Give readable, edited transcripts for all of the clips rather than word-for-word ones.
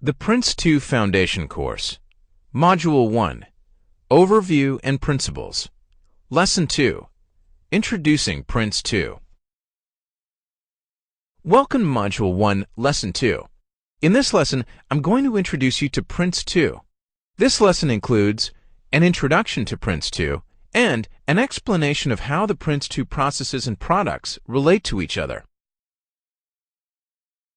The Prince2 Foundation Course, Module 1, Overview and Principles. Lesson 2, Introducing Prince2. Welcome to Module 1, Lesson 2. In this lesson, I'm going to introduce you to Prince2. This lesson includes an introduction to Prince2 and an explanation of how the Prince2 processes and products relate to each other.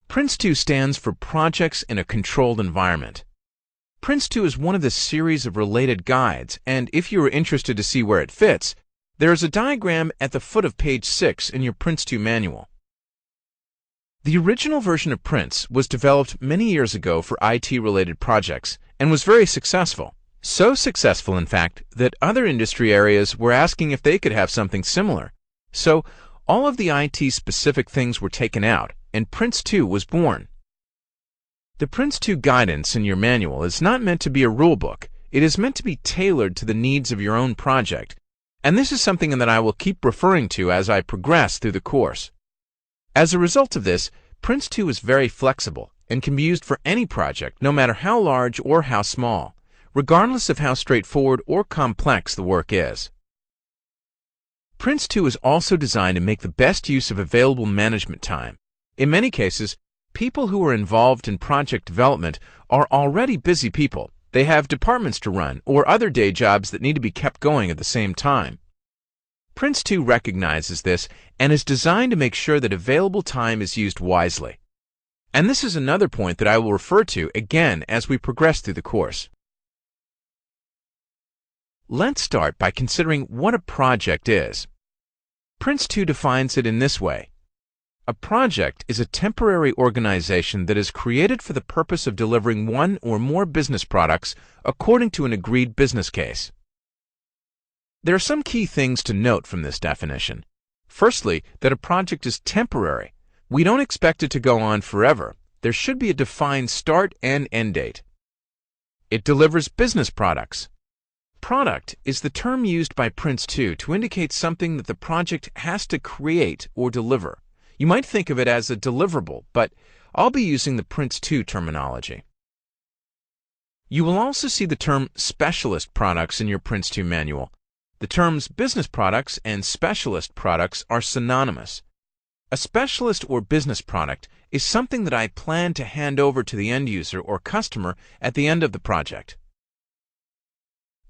Prince2 stands for Projects in a Controlled Environment. Prince2 is one of the series of related guides, and if you are interested to see where it fits, there is a diagram at the foot of page 6 in your Prince2 manual. The original version of Prince was developed many years ago for IT-related projects and was very successful. So successful, in fact, that other industry areas were asking if they could have something similar. So all of the IT-specific things were taken out, and Prince2 was born. The Prince2 guidance in your manual is not meant to be a rulebook. It is meant to be tailored to the needs of your own project, and this is something that I will keep referring to as I progress through the course. As a result of this, Prince2 is very flexible and can be used for any project, no matter how large or how small, regardless of how straightforward or complex the work is. Prince2 is also designed to make the best use of available management time. In many cases, people who are involved in project development are already busy people. They have departments to run or other day jobs that need to be kept going at the same time. Prince2 recognizes this and is designed to make sure that available time is used wisely. And this is another point that I will refer to again as we progress through the course. Let's start by considering what a project is. Prince2 defines it in this way. A project is a temporary organization that is created for the purpose of delivering one or more business products according to an agreed business case. There are some key things to note from this definition. Firstly, that a project is temporary. We don't expect it to go on forever. There should be a defined start and end date. It delivers business products. Product is the term used by Prince2 to indicate something that the project has to create or deliver. You might think of it as a deliverable, but I'll be using the Prince2 terminology. You will also see the term specialist products in your Prince2 manual. The terms business products and specialist products are synonymous. A specialist or business product is something that I plan to hand over to the end user or customer at the end of the project.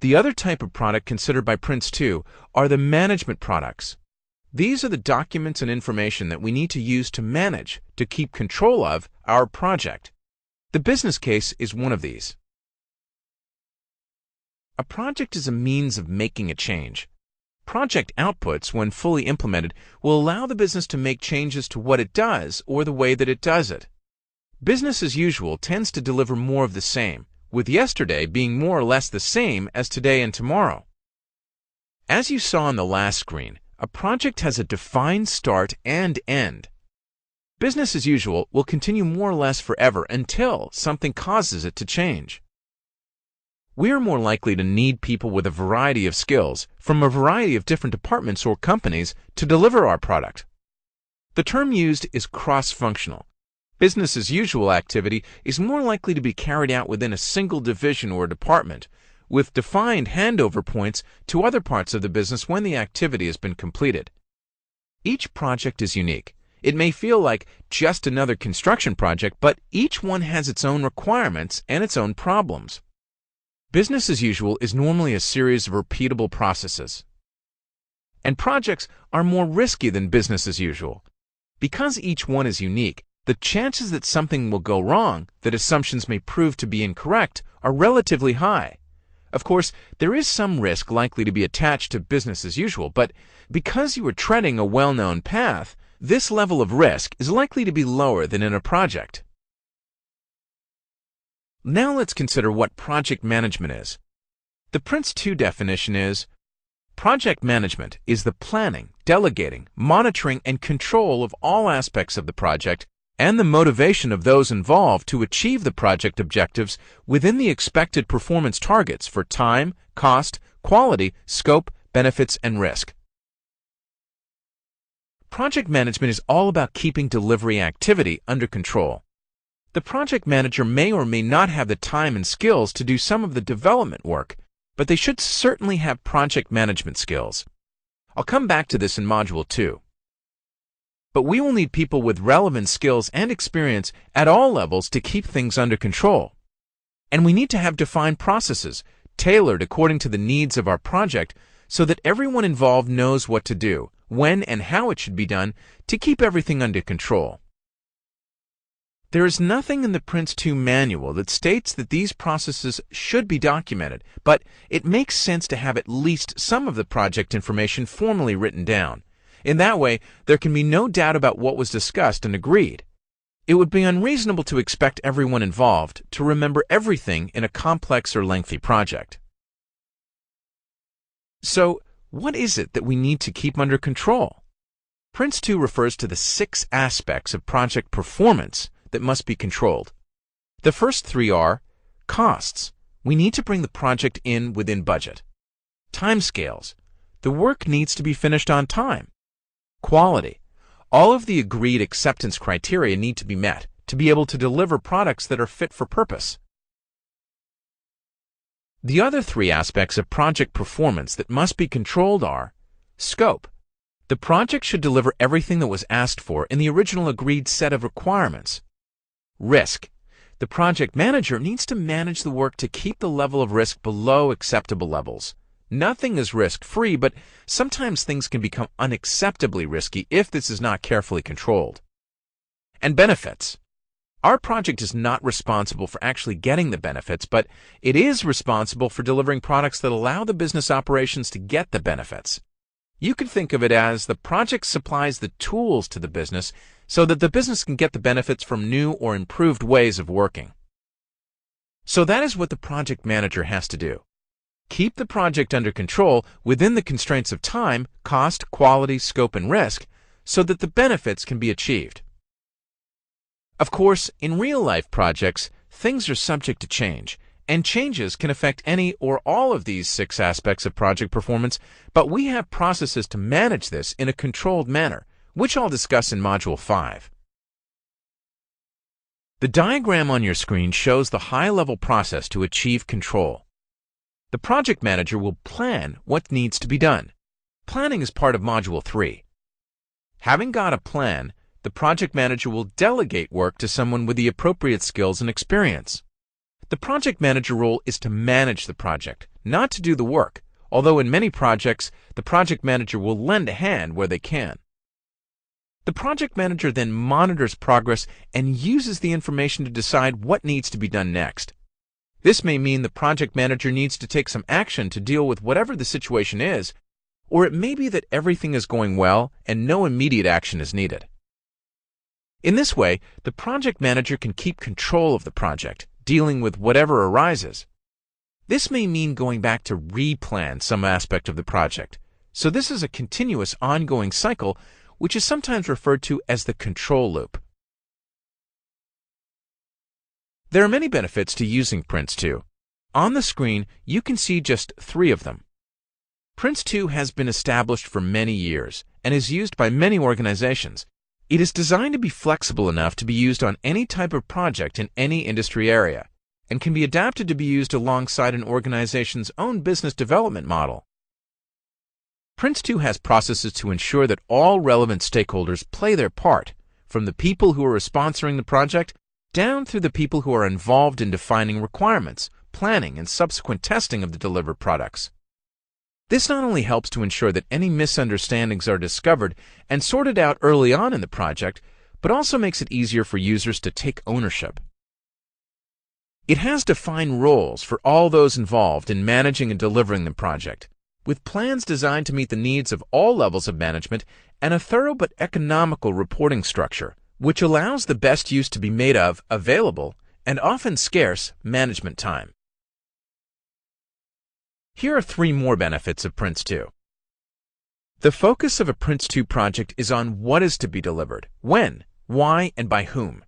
The other type of product considered by Prince2 are the management products. These are the documents and information that we need to use to manage, to keep control of, our project. The business case is one of these. A project is a means of making a change. Project outputs, when fully implemented, will allow the business to make changes to what it does or the way that it does it. Business as usual tends to deliver more of the same, with yesterday being more or less the same as today and tomorrow. As you saw on the last screen, a project has a defined start and end. Business as usual will continue more or less forever until something causes it to change. We are more likely to need people with a variety of skills from a variety of different departments or companies to deliver our product. The term used is cross-functional. Business as usual activity is more likely to be carried out within a single division or department, with defined handover points to other parts of the business when the activity has been completed. Each project is unique. It may feel like just another construction project, but each one has its own requirements and its own problems. Business as usual is normally a series of repeatable processes. And projects are more risky than business as usual. Because each one is unique, the chances that something will go wrong, that assumptions may prove to be incorrect, are relatively high. Of course, there is some risk likely to be attached to business as usual, but because you are treading a well-known path, this level of risk is likely to be lower than in a project. Now let's consider what project management is. The Prince2 definition is, project management is the planning, delegating, monitoring, and control of all aspects of the project and the motivation of those involved to achieve the project objectives within the expected performance targets for time, cost, quality, scope, benefits, and risk. Project management is all about keeping delivery activity under control. The project manager may or may not have the time and skills to do some of the development work, but they should certainly have project management skills. I'll come back to this in Module 2. But we will need people with relevant skills and experience at all levels to keep things under control. And we need to have defined processes, tailored according to the needs of our project, so that everyone involved knows what to do, when and how it should be done to keep everything under control. There is nothing in the Prince2 manual that states that these processes should be documented, but it makes sense to have at least some of the project information formally written down. In that way, there can be no doubt about what was discussed and agreed. It would be unreasonable to expect everyone involved to remember everything in a complex or lengthy project. So, what is it that we need to keep under control? Prince2 refers to the 6 aspects of project performance that must be controlled. The first 3 are costs. We need to bring the project in within budget. Timescales. The work needs to be finished on time. Quality. All of the agreed acceptance criteria need to be met to be able to deliver products that are fit for purpose. The other 3 aspects of project performance that must be controlled are scope. The project should deliver everything that was asked for in the original agreed set of requirements. Risk. The project manager needs to manage the work to keep the level of risk below acceptable levels. Nothing is risk-free, but sometimes things can become unacceptably risky if this is not carefully controlled. And benefits. Our project is not responsible for actually getting the benefits, but it is responsible for delivering products that allow the business operations to get the benefits. You could think of it as the project supplies the tools to the business so that the business can get the benefits from new or improved ways of working. So that is what the project manager has to do. Keep the project under control within the constraints of time, cost, quality, scope, and risk so that the benefits can be achieved. Of course, in real-life projects, things are subject to change, and changes can affect any or all of these 6 aspects of project performance, but we have processes to manage this in a controlled manner, which I'll discuss in Module 5. The diagram on your screen shows the high-level process to achieve control. The project manager will plan what needs to be done. Planning is part of Module 3. Having got a plan, the project manager will delegate work to someone with the appropriate skills and experience. The project manager role is to manage the project, not to do the work, although in many projects, the project manager will lend a hand where they can. The project manager then monitors progress and uses the information to decide what needs to be done next. This may mean the project manager needs to take some action to deal with whatever the situation is, or it may be that everything is going well and no immediate action is needed. In this way, the project manager can keep control of the project, dealing with whatever arises. This may mean going back to replan some aspect of the project, so this is a continuous ongoing cycle which is sometimes referred to as the control loop. There are many benefits to using Prince2. On the screen, you can see just 3 of them. Prince2 has been established for many years and is used by many organizations. It is designed to be flexible enough to be used on any type of project in any industry area and can be adapted to be used alongside an organization's own business development model. Prince2 has processes to ensure that all relevant stakeholders play their part, from the people who are sponsoring the project down through the people who are involved in defining requirements, planning, and subsequent testing of the delivered products. This not only helps to ensure that any misunderstandings are discovered and sorted out early on in the project, but also makes it easier for users to take ownership. It has defined roles for all those involved in managing and delivering the project, with plans designed to meet the needs of all levels of management and a thorough but economical reporting structure, which allows the best use to be made of available and often scarce management time. Here are 3 more benefits of Prince2. The focus of a Prince2 project is on what is to be delivered, when, why, and by whom.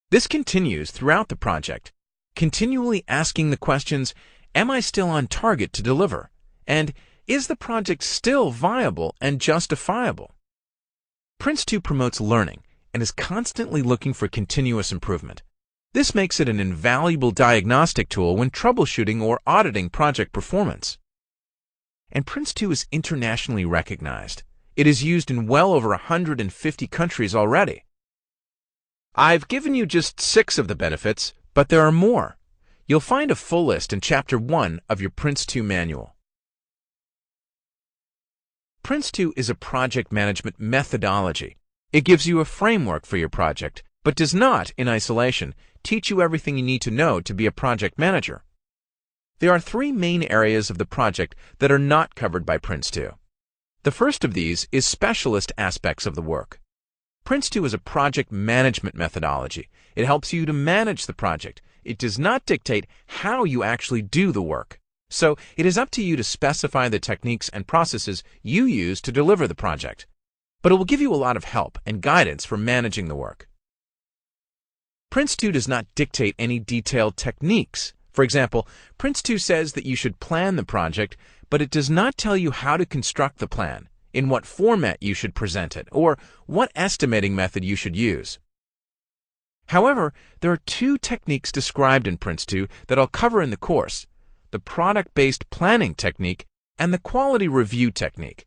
This continues throughout the project, continually asking the questions, am I still on target to deliver? And is the project still viable and justifiable? Prince2 promotes learning and is constantly looking for continuous improvement. This makes it an invaluable diagnostic tool when troubleshooting or auditing project performance. And Prince2 is internationally recognized. It is used in well over 150 countries already. I've given you just 6 of the benefits, but there are more. You'll find a full list in Chapter 1 of your Prince2 manual. Prince2 is a project management methodology. It gives you a framework for your project, but does not, in isolation, teach you everything you need to know to be a project manager. There are 3 main areas of the project that are not covered by Prince2. The first of these is specialist aspects of the work. Prince2 is a project management methodology. It helps you to manage the project. It does not dictate how you actually do the work. So it is up to you to specify the techniques and processes you use to deliver the project. But it will give you a lot of help and guidance for managing the work. Prince2 does not dictate any detailed techniques. For example, Prince2 says that you should plan the project, but it does not tell you how to construct the plan, in what format you should present it, or what estimating method you should use. However, there are 2 techniques described in Prince2 that I'll cover in the course: the product-based planning technique and the quality review technique.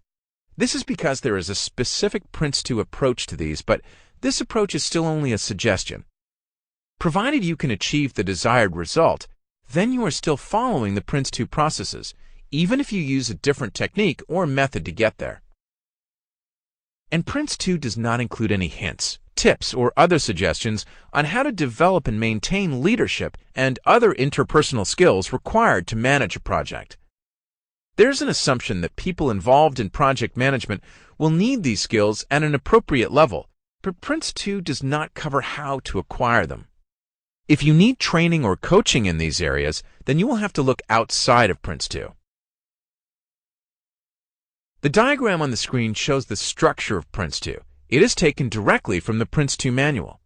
This is because there is a specific Prince2 approach to these, but this approach is still only a suggestion. Provided you can achieve the desired result, then you are still following the Prince2 processes, even if you use a different technique or method to get there. And Prince2 does not include any hints, tips, or other suggestions on how to develop and maintain leadership and other interpersonal skills required to manage a project. There's an assumption that people involved in project management will need these skills at an appropriate level, but Prince2 does not cover how to acquire them. If you need training or coaching in these areas, then you will have to look outside of Prince2. The diagram on the screen shows the structure of Prince2. It is taken directly from the Prince2 manual.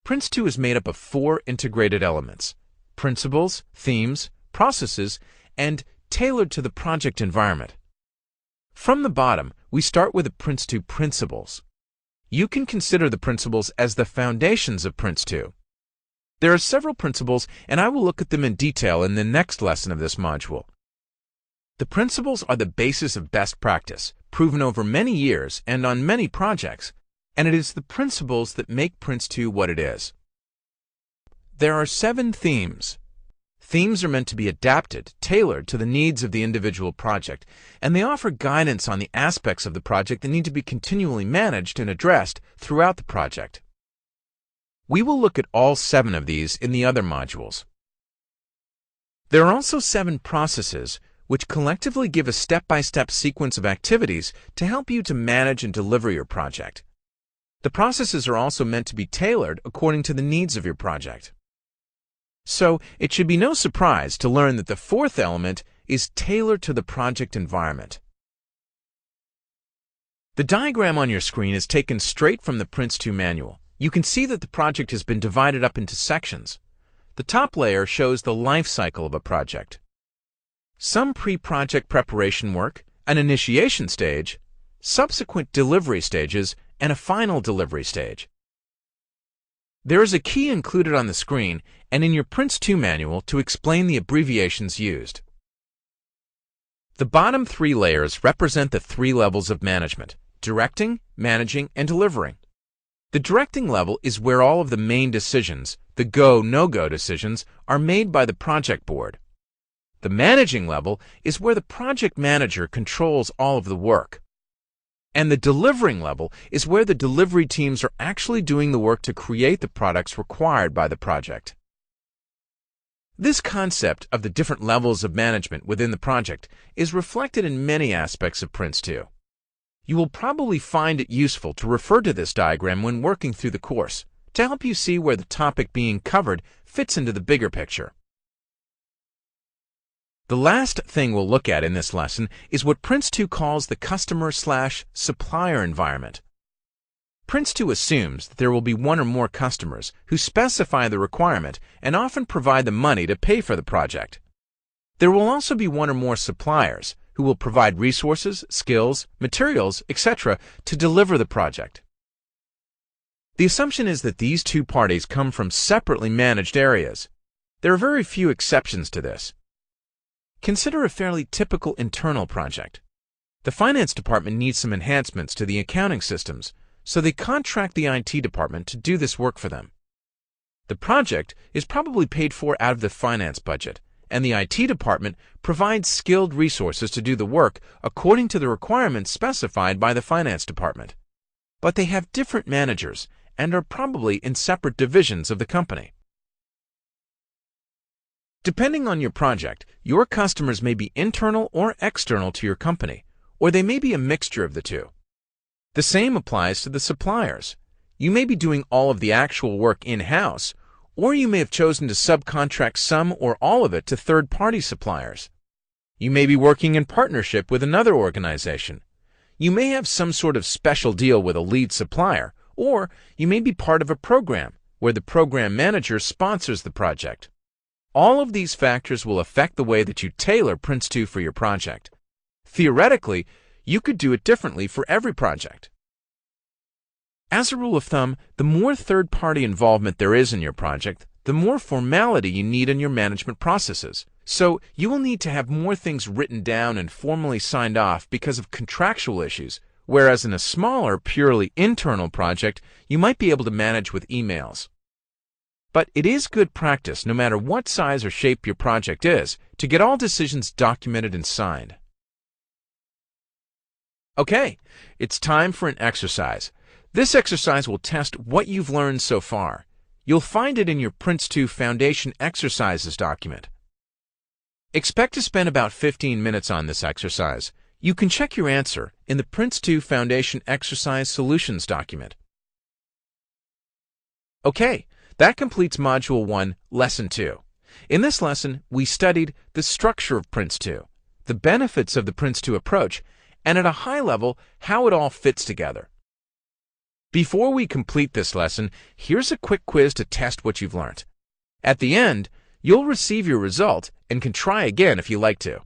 Prince2 is made up of 4 integrated elements: principles, themes, processes, and tailored to the project environment. From the bottom, we start with the Prince2 principles. You can consider the principles as the foundations of Prince2. There are several principles, and I will look at them in detail in the next lesson of this module. The principles are the basis of best practice, proven over many years and on many projects, and it is the principles that make Prince2 what it is. There are 7 themes. Themes are meant to be adapted, tailored to the needs of the individual project, and they offer guidance on the aspects of the project that need to be continually managed and addressed throughout the project. We will look at all 7 of these in the other modules. There are also 7 processes, which collectively give a step-by-step sequence of activities to help you to manage and deliver your project. The processes are also meant to be tailored according to the needs of your project. So, it should be no surprise to learn that the 4th element is tailored to the project environment. The diagram on your screen is taken straight from the Prince2 manual. You can see that the project has been divided up into sections. The top layer shows the life cycle of a project. Some pre-project preparation work, an initiation stage, subsequent delivery stages, and a final delivery stage. There is a key included on the screen and in your Prince2 manual to explain the abbreviations used. The bottom 3 layers represent the 3 levels of management: directing, managing, and delivering. The directing level is where all of the main decisions, the go, no-go decisions, are made by the project board. The managing level is where the project manager controls all of the work. And the delivering level is where the delivery teams are actually doing the work to create the products required by the project. This concept of the different levels of management within the project is reflected in many aspects of Prince2. You will probably find it useful to refer to this diagram when working through the course to help you see where the topic being covered fits into the bigger picture. The last thing we'll look at in this lesson is what Prince2 calls the customer/supplier environment. Prince2 assumes that there will be one or more customers who specify the requirement and often provide the money to pay for the project. There will also be one or more suppliers who will provide resources, skills, materials, etc. to deliver the project. The assumption is that these two parties come from separately managed areas. There are very few exceptions to this. Consider a fairly typical internal project. The finance department needs some enhancements to the accounting systems, so they contract the IT department to do this work for them. The project is probably paid for out of the finance budget, and the IT department provides skilled resources to do the work according to the requirements specified by the finance department. But they have different managers and are probably in separate divisions of the company. Depending on your project, your customers may be internal or external to your company, or they may be a mixture of the two. The same applies to the suppliers. You may be doing all of the actual work in-house, or you may have chosen to subcontract some or all of it to third-party suppliers. You may be working in partnership with another organization. You may have some sort of special deal with a lead supplier, or you may be part of a program where the program manager sponsors the project. All of these factors will affect the way that you tailor Prince2 for your project. Theoretically, you could do it differently for every project. As a rule of thumb, the more third-party involvement there is in your project, the more formality you need in your management processes. So you will need to have more things written down and formally signed off because of contractual issues, whereas in a smaller, purely internal project, you might be able to manage with emails. But it is good practice, no matter what size or shape your project is, to get all decisions documented and signed. Okay, it's time for an exercise. This exercise will test what you've learned so far. You'll find it in your Prince2 Foundation Exercises document. Expect to spend about 15 minutes on this exercise. You can check your answer in the Prince2 Foundation Exercise Solutions document. Okay, that completes Module 1, Lesson 2. In this lesson, we studied the structure of Prince2, the benefits of the Prince2 approach, and at a high level, how it all fits together. Before we complete this lesson, here's a quick quiz to test what you've learned. At the end, you'll receive your result and can try again if you like to.